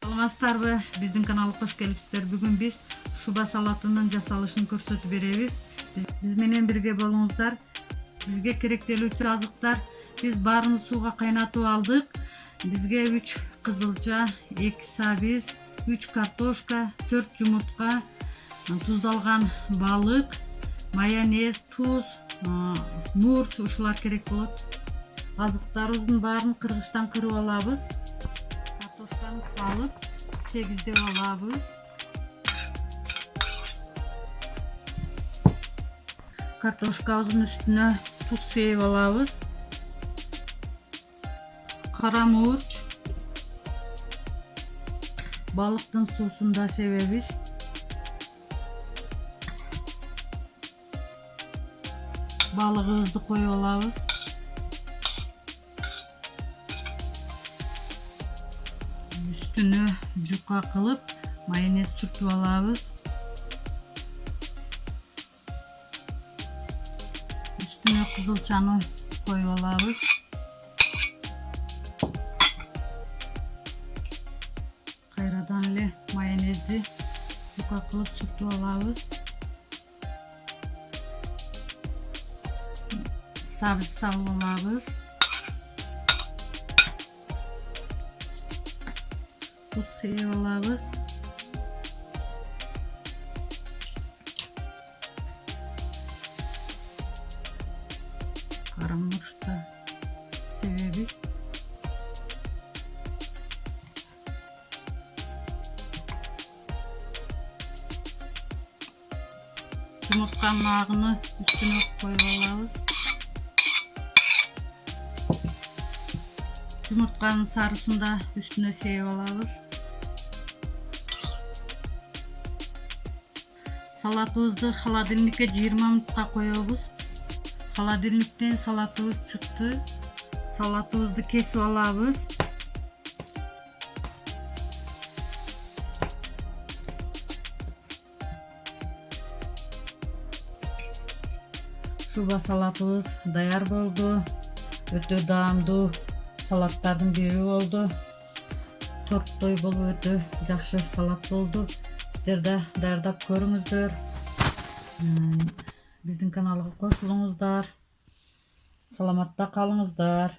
Саламатсыздарбы, биздин каналга кош келипсиздер. Бүгүн биз шуба салатынын жасалышын көрсөтүп беребиз. Биз менен бирге болуңуздар. Бизге керектелүүчү азыктар: биз баарын сууга кайнатып алдык. Бизге 3 кызылча, 2 сабиз, 3 картошка, 4 жумуртка, туздалган балык, майонез, туз, мурч ушулар керек болот. Азыктарыбыздын баарын кыргычтан кырып алабыз. Картошканы салып, сегиздеп алабыз. Картошкабыздын үстүнө туз сээп алабыз. Кара мурч, балыктын суусун да себебиз. Балыгыбызды коюп алабыз. Üstünü juka kılıp mayonez sürtüp alabız. Üstüne kızılçanı koyup alabız. Kayradan ile mayonezi juka kılıp sürtüp alabız. Sabit salıp alabız. Tuz sıyıp alabız. Kara murç da sebebimiz. Yumurtanın ağını üstüne koyup alabız. Yumurtkanın sarısını da üstüne seyip alabız. Salatыбызды холодильникке 20 минутка коебуз. Холодильниктен салатыбыз чыкты. Салатыбызды кесип алабыз. Шуба салатыбыз даяр болду. Өтө даамдуу салаттардын бири болду. Тортой болуп өтө жакшы салат болду. Сиздер да даярдап көрүңүздөр. Биздин каналга кошулуңуздар. Саламатта калыңыздар.